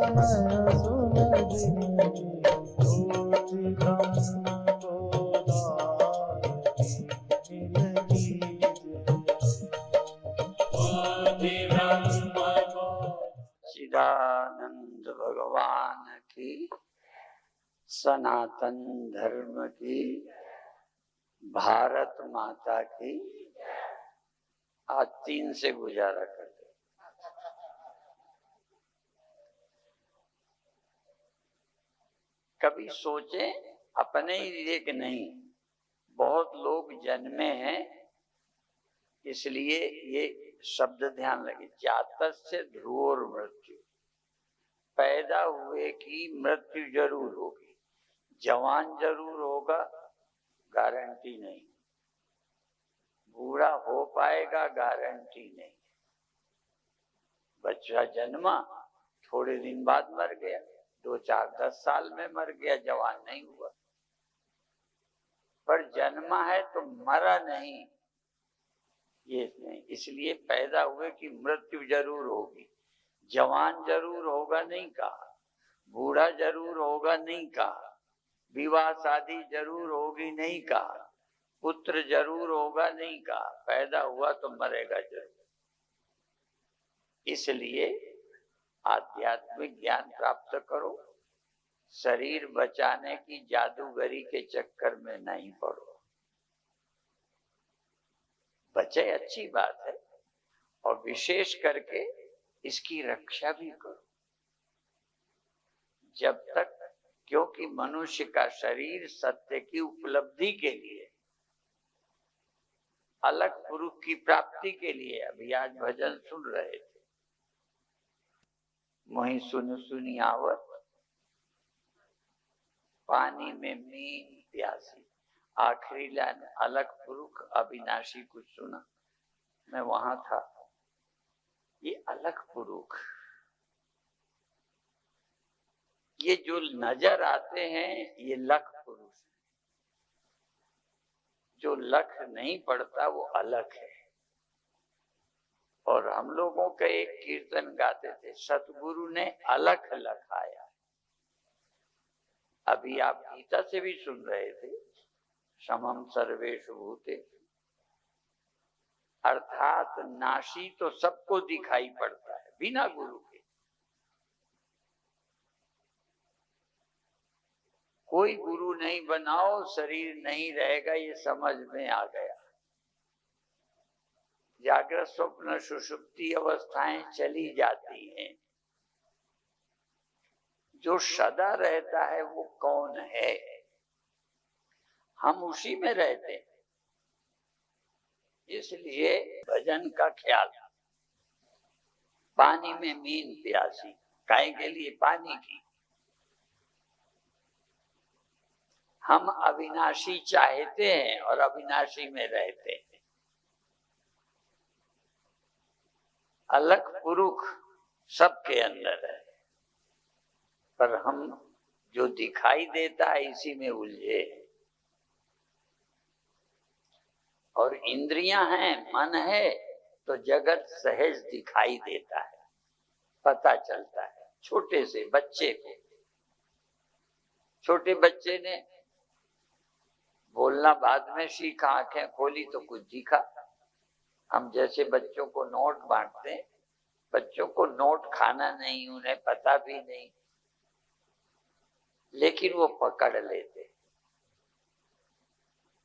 नया सुन जिंदगी रोटी दान को दान मिल चिदानंद भगवान की, सनातन धर्म की, भारत माता की। आज 3 से गुजारा करते। कभी सोचे अपने ही लिए कि नहीं, बहुत लोग जन्मे हैं, इसलिए ये शब्द ध्यान लगे, जातस्य ध्रुवोर मृत्यु, पैदा हुए की मृत्यु जरूर होगी, जवान जरूर होगा, गारंटी नहीं, बूढ़ा हो पाएगा, गारंटी नहीं। बच्चा जन्मा, थोड़े दिन बाद मर गया, 2, 4, 10 साल में मर गया, जवान नहीं हुआ। पर जन्मा है तो मरा नहीं, ये नहीं। इसलिए पैदा हुए कि मृत्यु जरूर होगी, जवान जरूर होगा नहीं कहा, बूढ़ा जरूर होगा नहीं कहा, विवाह शादी जरूर होगी नहीं कहा, पुत्र जरूर होगा नहीं कहा, पैदा हुआ तो मरेगा जरूर। इसलिए आध्यात्मिक ज्ञान प्राप्त करो, शरीर बचाने की जादूगरी के चक्कर में नहीं पड़ो। बचे अच्छी बात है, और विशेष करके इसकी रक्षा भी करो जब तक, क्योंकि मनुष्य का शरीर सत्य की उपलब्धि के लिए, अलग पुरुष की प्राप्ति के लिए। अभी आज भजन सुन रहे थे, मोहि सुन सुनी आवत, पानी में मीन प्यासी। आखिरी लाइन अलग पुरुष अविनाशी कुछ सुना, मैं वहां था। ये अलग पुरुष, ये जो नजर आते हैं ये लख पुरुष, जो लख नहीं पड़ता वो अलग है। और हम लोगों का एक कीर्तन गाते थे, सतगुरु ने अलख लखाया। अभी आप गीता से भी सुन रहे थे, समम सर्वेषु भूतेषु, अर्थात नाशी तो सबको दिखाई पड़ता है बिना गुरु के। कोई गुरु नहीं बनाओ, शरीर नहीं रहेगा, ये समझ में आ गया। जागृत स्वप्न सुषुप्ति अवस्थाएं चली जाती हैं, जो सदा रहता है वो कौन है? हम उसी में रहते हैं। इसलिए भजन का ख्याल, पानी में मीन प्यासी, काय के लिए? पानी की। हम अविनाशी चाहते हैं और अविनाशी में रहते हैं। अलग पुरुष सबके अंदर है, पर हम जो दिखाई देता है इसी में उलझे। और इंद्रियां हैं, मन है, तो जगत सहज दिखाई देता है, पता चलता है। छोटे से बच्चे को, छोटे बच्चे ने बोलना बाद में सीखा, आंखें खोली तो कुछ दिखा। हम जैसे बच्चों को नोट बांटते हैं, बच्चों को नोट खाना नहीं, उन्हें पता भी नहीं, लेकिन वो पकड़ लेते।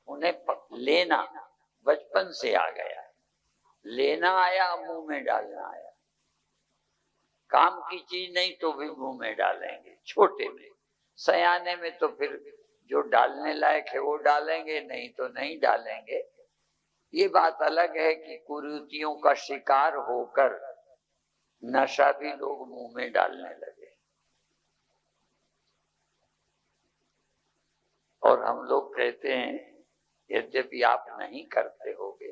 उन्हें लेना बचपन से आ गया, लेना आया, मुंह में डालना आया। काम की चीज नहीं तो भी मुंह में डालेंगे, छोटे में। सयाने में तो फिर जो डालने लायक है वो डालेंगे, नहीं तो नहीं डालेंगे। ये बात अलग है कि कुरीतियों का शिकार होकर नशा भी लोग मुंह में डालने लगे। और हम लोग कहते हैं, यद्यपि आप नहीं करते होगे,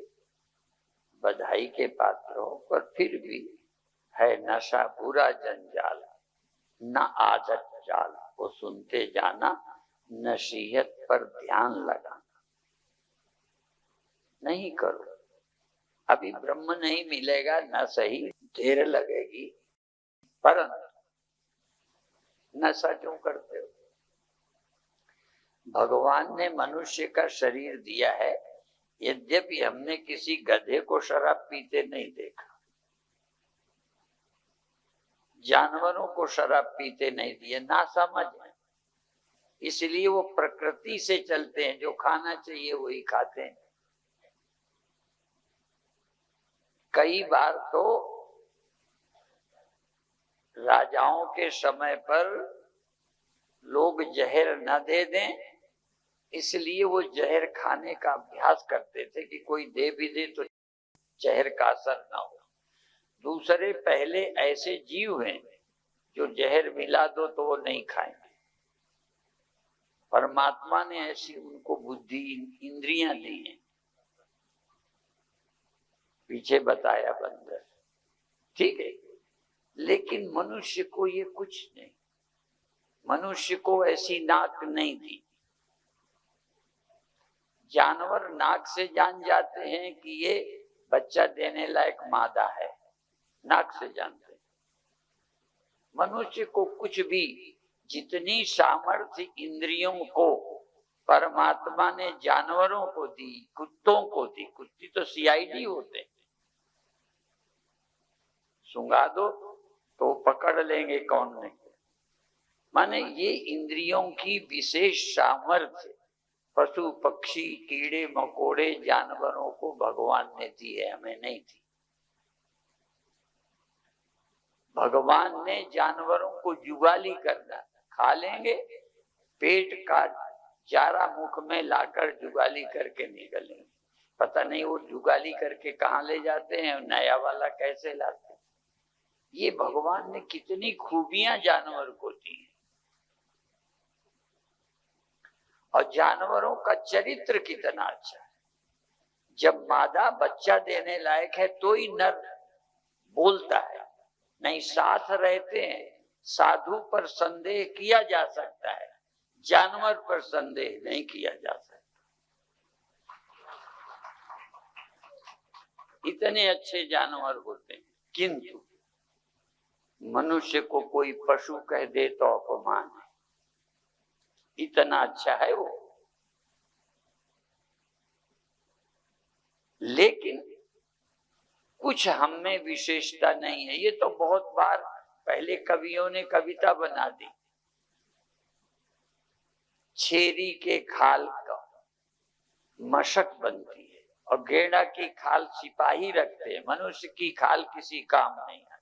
बधाई के पात्र हो, पर फिर भी है नशा बुरा जंजाल, न आदत चाल, वो सुनते जाना, नसीहत पर ध्यान लगाना। नहीं करो, अभी ब्रह्म नहीं मिलेगा, न सही देर लगेगी, परंतु नशा क्यों करते हो? भगवान ने मनुष्य का शरीर दिया है, यद्यपि हमने किसी गधे को शराब पीते नहीं देखा, जानवरों को शराब पीते नहीं दिए, ना समझ है, इसलिए वो प्रकृति से चलते हैं, जो खाना चाहिए वही खाते हैं। कई बार तो राजाओं के समय पर लोग जहर न दे दें, इसलिए वो जहर खाने का अभ्यास करते थे कि कोई दे भी दे तो जहर का असर ना हो। दूसरे पहले ऐसे जीव हैं जो जहर मिला दो तो वो नहीं खाएंगे। परमात्मा ने ऐसी उनको बुद्धि, इंद्रियां दी हैं, पीछे बताया बंदर, ठीक है। लेकिन मनुष्य को ये कुछ नहीं, मनुष्य को ऐसी नाक नहीं दी। जानवर नाक से जान जाते हैं कि ये बच्चा देने लायक मादा है, नाक से जानते हैं। मनुष्य को कुछ भी, जितनी सामर्थ्य इंद्रियों को परमात्मा ने जानवरों को दी, कुत्तों को दी, कुत्ती तो सीआईडी होते हैं, सुंगा दो तो पकड़ लेंगे कौन नहीं। माने ये इंद्रियों की विशेष सामर्थ्य पशु पक्षी कीड़े मकोड़े जानवरों को भगवान ने दी है, हमें नहीं दी। भगवान ने जानवरों को जुगाली करना, खा लेंगे, पेट का चारा मुख में लाकर जुगाली करके निकलेंगे, पता नहीं वो जुगाली करके कहाँ ले जाते हैं, नया वाला कैसे लाते हैं। ये भगवान ने कितनी खूबियां जानवर को दी हैं। और जानवरों का चरित्र कितना अच्छा है। जब मादा बच्चा देने लायक है तो ही नर बोलता है, नहीं साथ रहते हैं। साधु पर संदेह किया जा सकता है, जानवर पर संदेह नहीं किया जा सकता। इतने अच्छे जानवर होते हैं, किंतु मनुष्य को कोई पशु कह दे तो अपमान है, इतना अच्छा है वो। लेकिन कुछ हम में विशेषता नहीं है। ये तो बहुत बार पहले कवियों ने कविता बना दी, छेरी के खाल का मशक बनती है और गेंडा की खाल सिपाही रखते हैं, मनुष्य की खाल किसी काम नहीं आती।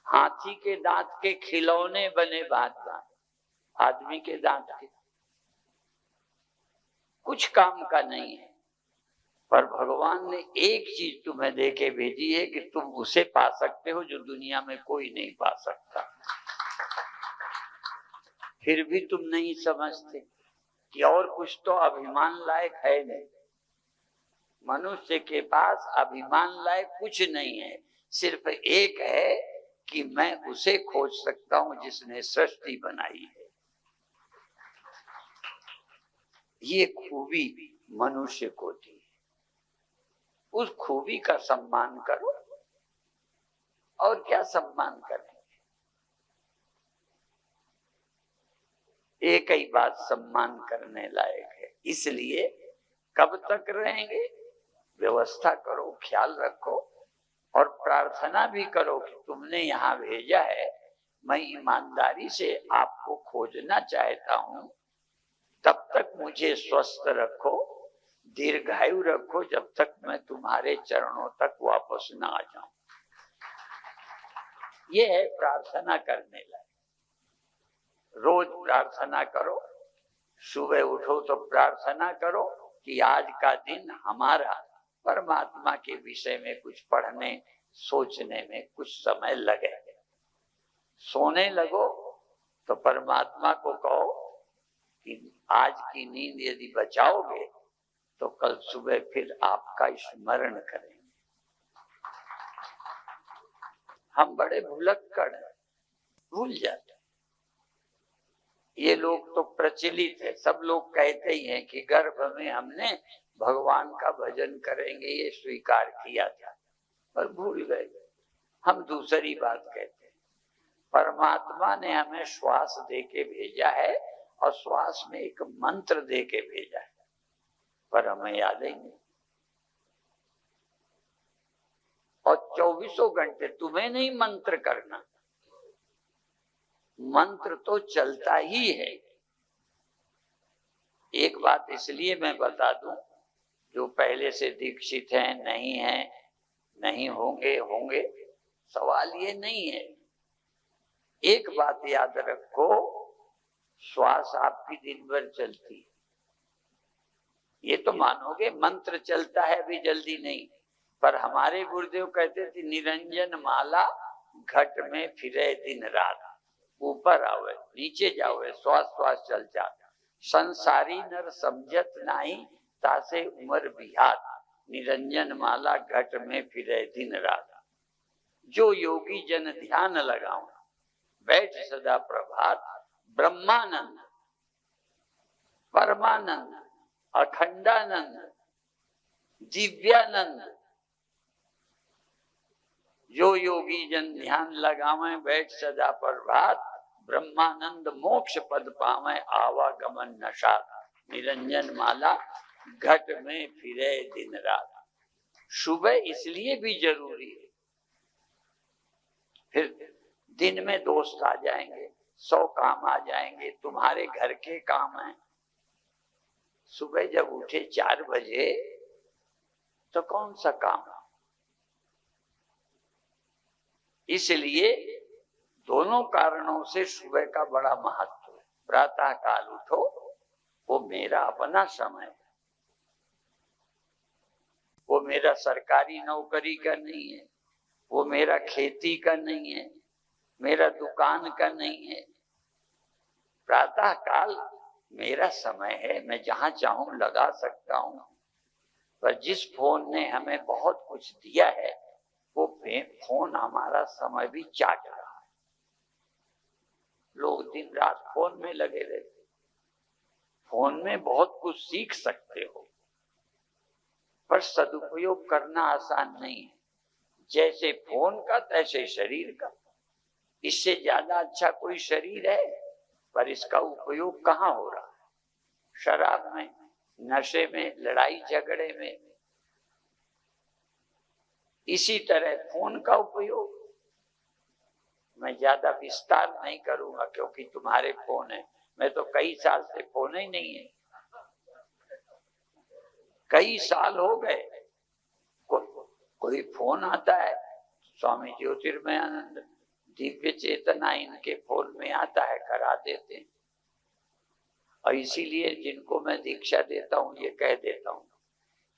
हाथी के दांत के खिलौने बने भांत भांत, आदमी के दांत के कुछ काम का नहीं है। पर भगवान ने एक चीज तुम्हें देके भेजी है कि तुम उसे पा सकते हो जो दुनिया में कोई नहीं पा सकता। फिर भी तुम नहीं समझते कि और कुछ तो अभिमान लायक है नहीं। मनुष्य के पास अभिमान लायक कुछ नहीं है, सिर्फ एक है कि मैं उसे खोज सकता हूं जिसने सृष्टि बनाई है। ये खूबी मनुष्य को दी, उस खूबी का सम्मान करो। और क्या सम्मान करेंगे? एक ही बात सम्मान करने लायक है, इसलिए कब तक रहेंगे, व्यवस्था करो, ख्याल रखो और प्रार्थना भी करो कि तुमने यहाँ भेजा है, मैं ईमानदारी से आपको खोजना चाहता हूँ, तब तक मुझे स्वस्थ रखो, दीर्घायु रखो, जब तक मैं तुम्हारे चरणों तक वापस ना आ जाऊं। ये है प्रार्थना करने लायक। रोज प्रार्थना करो, सुबह उठो तो प्रार्थना करो कि आज का दिन हमारा परमात्मा के विषय में कुछ पढ़ने सोचने में कुछ समय लगे। सोने लगो तो परमात्मा को कहो कि आज की नींद यदि बचाओगे तो कल सुबह फिर आपका स्मरण करेंगे। हम बड़े भुलक्कड़ हैं, भूल जाते। ये लोग तो प्रचलित है, सब लोग कहते ही हैं कि गर्भ में हमने भगवान का भजन करेंगे, ये स्वीकार किया था, पर भूल गए। हम दूसरी बात कहते हैं, परमात्मा ने हमें श्वास दे के भेजा है और श्वास में एक मंत्र दे के भेजा है, पर हमें याद ही नहीं। और 24 घंटे तुम्हें नहीं मंत्र करना, मंत्र तो चलता ही है। एक बात इसलिए मैं बता दूं, जो पहले से दीक्षित हैं, नहीं है, नहीं होंगे, होंगे, सवाल ये नहीं है। एक बात याद रखो, श्वास आपकी दिन भर चलती है। ये तो मानोगे मंत्र चलता है अभी जल्दी नहीं, पर हमारे गुरुदेव कहते थे निरंजन माला घट में फिरे दिन रात, ऊपर आवे नीचे जावे श्वास श्वास चल जाता। संसारी नर समझत नाही तासे उमर बिहार, निरंजन माला घट में फिरे दिन रात। जो योगी जन ध्यान लगाओ बैठ सदा प्रभात, ब्रह्मानंद परमानंद अखंडानंद दिव्यानंद। जो योगी जन ध्यान लगावे बैठ सदा प्रभात, ब्रह्मानंद मोक्ष पद पावे आवागमन नशात, निरंजन माला घट में फिरे दिन रात। सुबह इसलिए भी जरूरी है, फिर दिन में दोस्त आ जाएंगे, 100 काम आ जाएंगे, तुम्हारे घर के काम हैं। सुबह जब उठे 4 बजे तो कौन सा काम? इसलिए दोनों कारणों से सुबह का बड़ा महत्व है। प्रातः काल उठो, वो मेरा अपना समय है, वो मेरा सरकारी नौकरी का नहीं है, वो मेरा खेती का नहीं है, मेरा दुकान का नहीं है। प्रातः काल मेरा समय है, मैं जहां चाहूं लगा सकता हूं। पर जिस फोन ने हमें बहुत कुछ दिया है, वो फोन हमारा समय भी चाट रहा है। लोग दिन रात फोन में लगे रहते। फोन में बहुत कुछ सीख सकते हो, पर सदुपयोग करना आसान नहीं है। जैसे फोन का तैसे शरीर का। इससे ज्यादा अच्छा कोई शरीर है, पर इसका उपयोग कहाँ हो रहा है? शराब में, नशे में, लड़ाई झगड़े में। इसी तरह फोन का उपयोग, मैं ज्यादा विस्तार नहीं करूंगा क्योंकि तुम्हारे फोन है। मैं तो कई साल से फोन ही नहीं है, कई साल हो गए। कोई फोन आता है, स्वामी ज्योतिर्मयानंद दिव्य चेतना इनके फोन में आता है, करा देते हैं। और इसीलिए जिनको मैं दीक्षा देता हूँ ये कह देता हूँ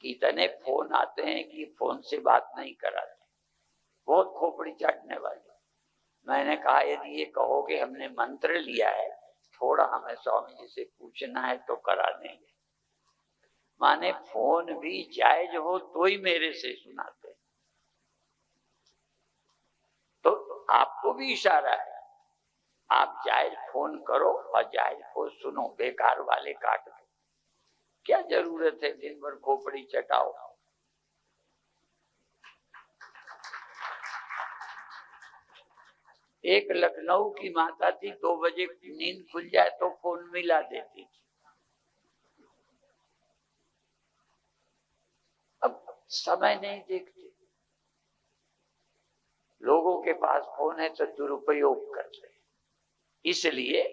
कि इतने फोन आते हैं कि फोन से बात नहीं कराते, बहुत खोपड़ी चाटने वाले। मैंने कहा यदि ये कहोगे हमने मंत्र लिया है, थोड़ा हमें स्वामी जी से पूछना है तो करा देंगे। माने फोन भी जायज हो तो ही मेरे से सुनाते। तो आपको भी इशारा है, आप जायज फोन करो और जायज को सुनो, बेकार वाले काट दो। क्या जरूरत है दिन भर खोपड़ी चटाओ? एक लखनऊ की माता थी, 2 बजे नींद खुल जाए तो फोन मिला देती थी। अब समय नहीं देखते। लोगों के पास फोन है तो दुरुपयोग करते हैं। इसलिए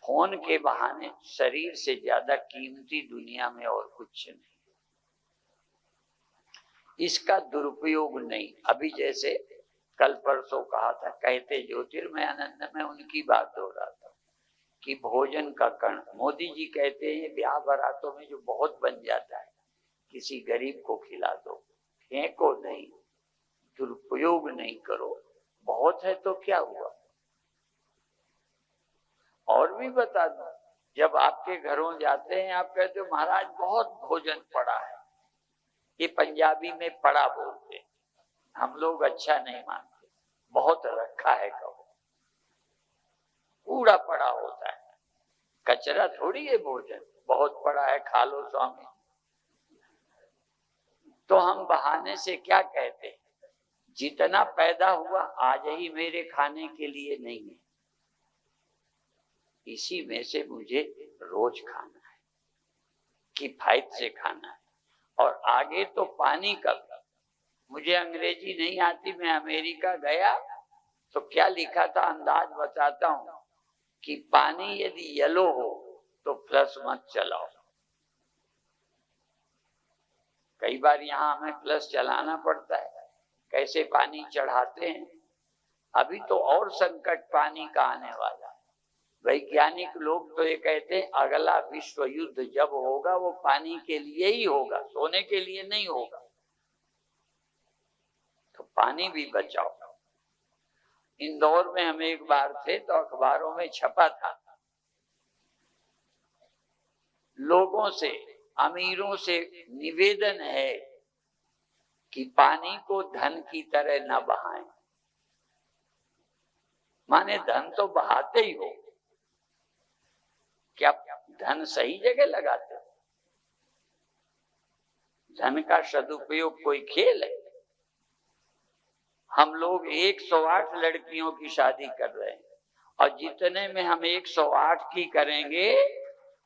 फोन के बहाने शरीर से ज्यादा कीमती दुनिया में और कुछ नहीं। इसका दुरुपयोग नहीं। अभी जैसे कल परसों कहा था, कहते ज्योतिर्मयानंद में उनकी बात हो रहा था कि भोजन का कण, मोदी जी कहते हैं ब्याह बारातों में जो बहुत बन जाता है किसी गरीब को खिला दो, फेंको नहीं, दुरुपयोग नहीं करो। बहुत है तो क्या हुआ? और भी बता दो, जब आपके घरों जाते हैं आप कहते हो महाराज बहुत भोजन पड़ा है। ये पंजाबी में पड़ा बोलते हैं, हम लोग अच्छा नहीं मानते। बहुत रखा है कहो, कूड़ा पड़ा होता है, कचरा थोड़ी है भोजन। बहुत पड़ा है खा लो स्वामी। तो हम बहाने से क्या कहते हैं, जितना पैदा हुआ आज ही मेरे खाने के लिए नहीं है, इसी में से मुझे रोज खाना है, किफायत से खाना है। और आगे तो पानी का, मुझे अंग्रेजी नहीं आती, मैं अमेरिका गया तो क्या लिखा था अंदाज बताता हूं कि पानी यदि येलो हो तो फ्लश मत चलाओ। कई बार यहाँ हमें फ्लश चलाना पड़ता है, कैसे पानी चढ़ाते हैं। अभी तो और संकट पानी का आने वाला है। वैज्ञानिक लोग तो ये कहते हैं अगला विश्व युद्ध जब होगा वो पानी के लिए ही होगा, सोने के लिए नहीं होगा। तो पानी भी बचाओ। इंदौर में हम एक बार थे तो अखबारों में छपा था, लोगों से, अमीरों से निवेदन है कि पानी को धन की तरह न बहाएं। माने धन तो बहाते ही हो, क्या धन सही जगह लगाते हो? धन का सदुपयोग कोई खेल है? हम लोग 108 लड़कियों की शादी कर रहे हैं और जितने में हम 108 की करेंगे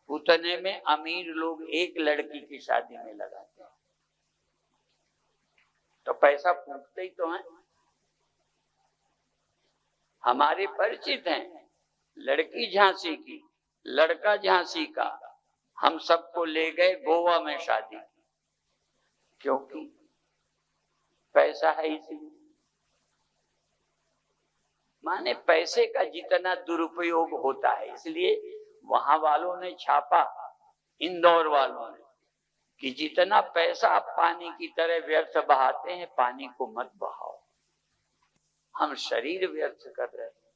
उतने में अमीर लोग एक लड़की की शादी में लगाते हैं। तो पैसा फूकते ही तो हैं। हमारे परिचित हैं, लड़की झांसी की, लड़का झांसी का, हम सबको ले गए गोवा में शादी की, क्योंकि पैसा है इसलिए। माने पैसे का जितना दुरुपयोग होता है, इसलिए वहां वालों ने छापा, इंदौर वालों ने, कि जितना पैसा आप पानी की तरह व्यर्थ बहाते हैं पानी को मत बहाओ। हम शरीर व्यर्थ कर रहे हैं,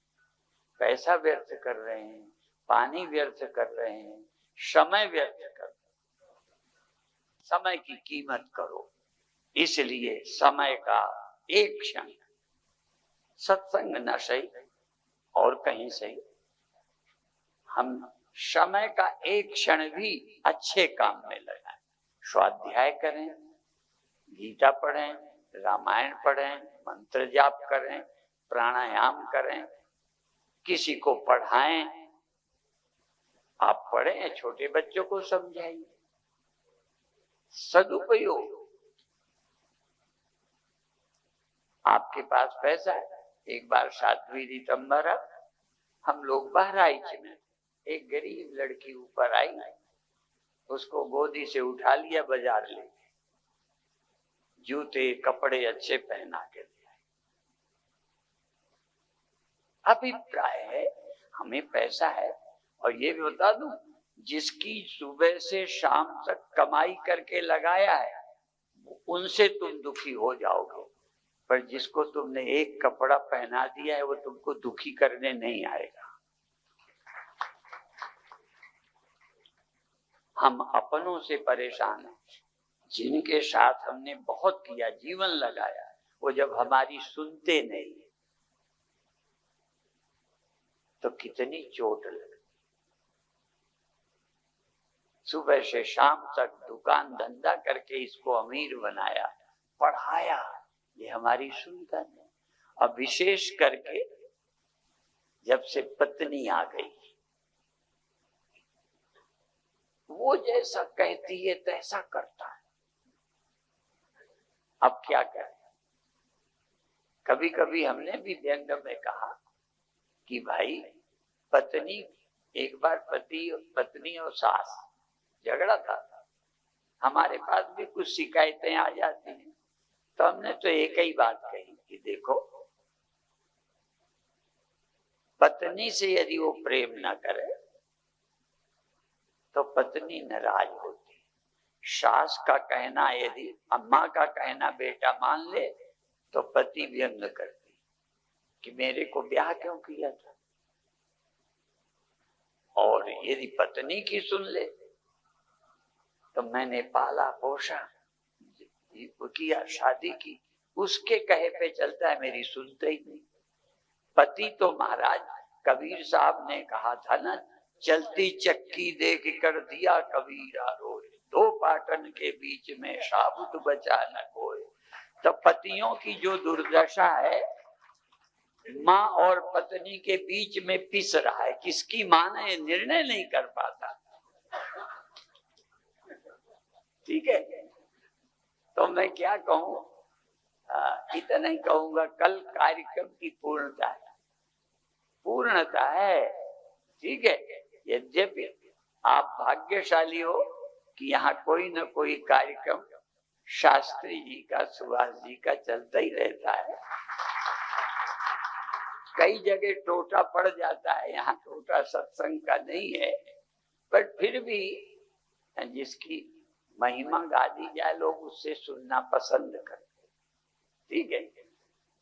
पैसा व्यर्थ कर रहे हैं, पानी व्यर्थ कर रहे हैं, समय व्यर्थ कर रहे हैं। समय की कीमत करो। इसलिए समय का एक क्षण, सत्संग न सही और कहीं सही, हम समय का एक क्षण भी अच्छे काम में लगाएं। स्वाध्याय करें, गीता पढ़ें, रामायण पढ़ें, मंत्र जाप करें, प्राणायाम करें, किसी को पढ़ाएं। आप पढ़ें, छोटे बच्चों को समझाइए। सदुपयोग। आपके पास पैसा है। एक बार 7वीं दिसंबर हम लोग बहराइच में, एक गरीब लड़की ऊपर आई, उसको गोदी से उठा लिया, बाजार ले गए, जूते कपड़े अच्छे पहना के दिए। अभिप्राय है हमें पैसा है। और ये भी बता दूं, जिसकी सुबह से शाम तक कमाई करके लगाया है उनसे तुम दुखी हो जाओगे, पर जिसको तुमने एक कपड़ा पहना दिया है वो तुमको दुखी करने नहीं आएगा। हम अपनों से परेशान हैं, जिनके साथ हमने बहुत किया, जीवन लगाया, वो जब हमारी सुनते नहीं तो कितनी चोट लगती। सुबह से शाम तक दुकान धंधा करके इसको अमीर बनाया, पढ़ाया, ये हमारी सुनता नहीं। अब विशेष करके जब से पत्नी आ गई, वो जैसा कहती है तैसा करता है। अब क्या करें? कभी कभी हमने भी व्यंग में कहा कि भाई पत्नी, एक बार पत्नी और सास झगड़ा था, हमारे पास भी कुछ शिकायतें आ जाती हैं, तो हमने तो एक ही बात कही कि देखो, पत्नी से यदि वो प्रेम न करे तो पत्नी नाराज होती। सास का कहना, यदि अम्मा का कहना बेटा मान ले तो पति व्यंग करती कि मेरे को ब्याह क्यों किया था। और यदि पत्नी की सुन ले तो मैंने पाला पोषा किया, शादी की, उसके कहे पे चलता है, मेरी सुनते ही नहीं। पति तो महाराज कबीर साहब ने कहा था ना, चलती चक्की देख कर दिया कबीरा रोए, दो पाटन के बीच में साबुत बचा न कोई। तो पतियों की जो दुर्दशा है, माँ और पत्नी के बीच में पिस रहा है, किसकी माने निर्णय नहीं कर पाता। ठीक है, तो मैं क्या कहूं, इतना ही कहूंगा, कल कार्यक्रम की पूर्णता है। ठीक है, यद्यपि आप भाग्यशाली हो कि यहाँ कोई न कोई कार्यक्रम शास्त्री जी का, सुभाष जी का चलता ही रहता है। कई जगह टोटा पड़ जाता है, यहाँ टोटा सत्संग का नहीं है, पर फिर भी जिसकी महिमा गा दी जाए लोग उससे सुनना पसंद करते। ठीक है,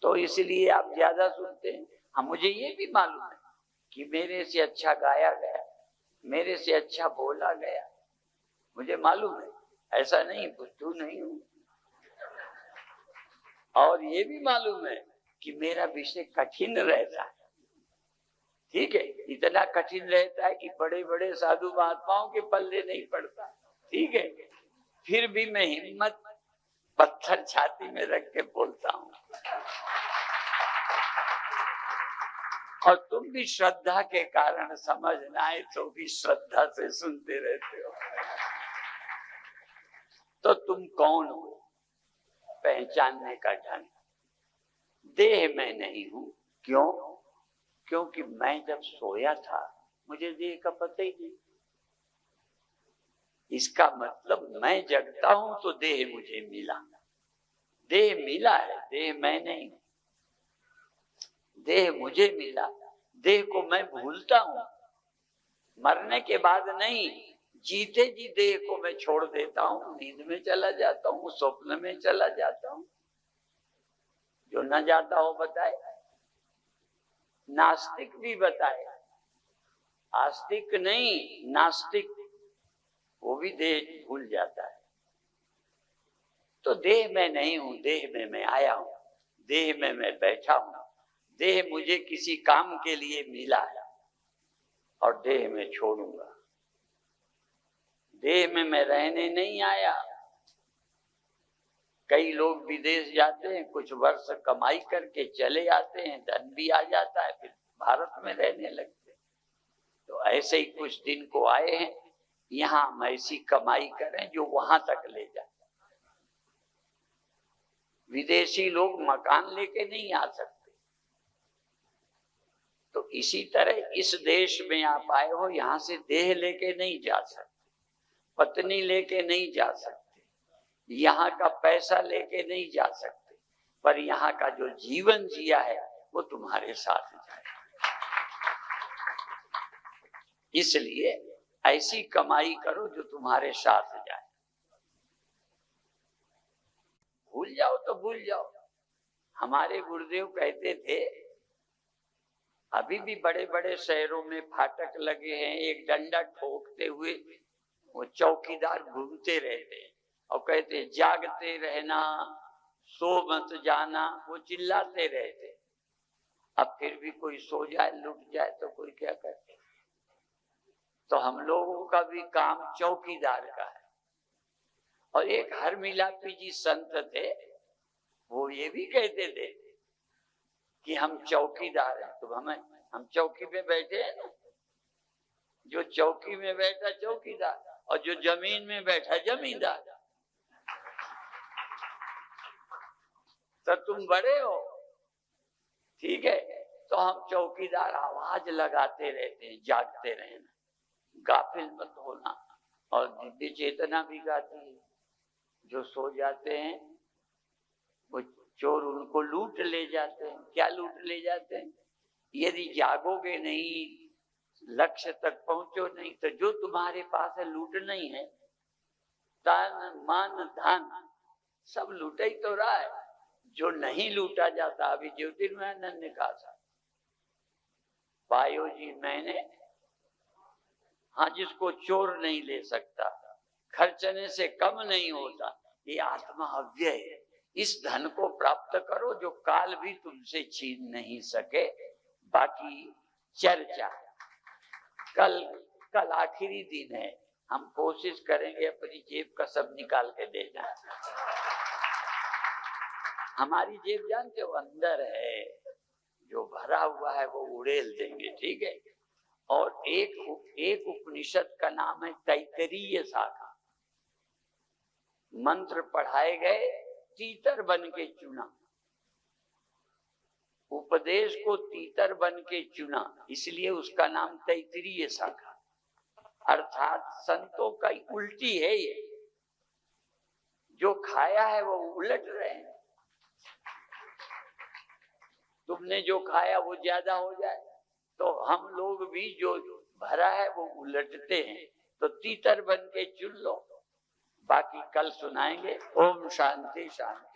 तो इसलिए आप ज्यादा सुनते हैं। हाँ, मुझे ये भी मालूम है कि मेरे से अच्छा गाया गया, मेरे से अच्छा बोला गया, मुझे मालूम है, ऐसा नहीं, बुद्धू नहीं हूं। और ये भी मालूम है कि मेरा विषय कठिन रहता है। ठीक है, इतना कठिन रहता है कि बड़े बड़े साधु महात्माओं के पल्ले नहीं पड़ता। ठीक है, फिर भी मैं हिम्मत पत्थर छाती में रख के बोलता हूँ। और तुम भी श्रद्धा के कारण, समझ ना आए तो भी श्रद्धा से सुनते रहते हो। तो तुम कौन हो, पहचानने का ढंग। देह मैं नहीं हूं। क्यों? क्योंकि मैं जब सोया था मुझे देह का पता ही नहीं। इसका मतलब मैं जगता हूं तो देह मुझे मिला। देह मिला है, देह मैं नहीं। देह मुझे मिला, देह को मैं भूलता हूं। मरने के बाद नहीं, जीते जी देह को मैं छोड़ देता हूं, नींद में चला जाता हूं, स्वप्न में चला जाता हूं। जो न जाता हो बताए। नास्तिक भी बताए, आस्तिक नहीं, नास्तिक, वो भी देह भूल जाता है। तो देह में नहीं हूं, देह में मैं आया हूं, देह में मैं बैठा हूं। देह मुझे किसी काम के लिए मिला है और देह में छोड़ूंगा। देह में मैं रहने नहीं आया। कई लोग विदेश जाते हैं, कुछ वर्ष कमाई करके चले आते हैं, धन भी आ जाता है, फिर भारत में रहने लगते हैं। तो ऐसे ही कुछ दिन को आए हैं, यहाँ हम ऐसी कमाई करें जो वहां तक ले जाए। विदेशी लोग मकान लेके नहीं आ सकते। तो इसी तरह इस देश में आप आए हो, यहाँ से देह लेके नहीं जा सकते, पत्नी लेके नहीं जा सकते, यहाँ का पैसा लेके नहीं जा सकते, पर यहाँ का जो जीवन जिया है वो तुम्हारे साथ जाए। इसलिए ऐसी कमाई करो जो तुम्हारे साथ जाए। भूल जाओ तो भूल जाओ। हमारे गुरुदेव कहते थे, अभी भी बड़े बड़े शहरों में फाटक लगे हैं, एक डंडा ठोकते हुए वो चौकीदार घूमते रहते हैं और कहते जागते रहना, सो मत जाना, वो चिल्लाते रहते। अब फिर भी कोई सो जाए, लुट जाए तो कोई क्या करे। तो हम लोगों का भी काम चौकीदार का है। और एक हरमिलापी जी संत थे, वो ये भी कहते थे कि हम चौकीदार हैं। तो हम चौकी पे बैठे हैं ना, जो चौकी में बैठा चौकीदार और जो जमीन में बैठा जमींदार। तो तुम बड़े हो, ठीक है, तो हम चौकीदार आवाज लगाते रहते हैं, जागते रहना, गाफिल मत होना। और दिव्य चेतना भी गाती है, जो सो जाते हैं वो चोर उनको लूट ले जाते हैं। क्या लूट ले जाते हैं? यदि जागोगे नहीं, लक्ष्य तक पहुंचो नहीं, तो जो तुम्हारे पास है लूट नहीं है, तन मन धन सब लूटा ही तो रहा है। जो नहीं लूटा जाता, अभी ज्योतिर्मयानंद ने कहा था, पायो जी मैंने, हाँ, जिसको चोर नहीं ले सकता, खर्चने से कम नहीं होता, ये आत्मा अव्यय है। इस धन को प्राप्त करो जो काल भी तुमसे छीन नहीं सके। बाकी चर्चा, कल आखिरी दिन है, हम कोशिश करेंगे अपनी जेब का सब निकाल के दे जाए। हमारी जेब जानते हो अंदर है, जो भरा हुआ है वो उड़ेल देंगे, ठीक है। और एक उपनिषद का नाम है तैतरीय शाखा। मंत्र पढ़ाए गए, तीतर बन के चुना, उपदेश को तीतर बन के चुना, इसलिए उसका नाम तैतरीय शाखा। अर्थात संतों का उल्टी है ये, जो खाया है वो उलट रहे हैं। तुमने जो खाया वो ज्यादा हो जाए, तो हम लोग भी जो भरा है वो उलटते हैं। तो तीतर बन के चुन लो, बाकी कल सुनाएंगे। ओम शांति शांति।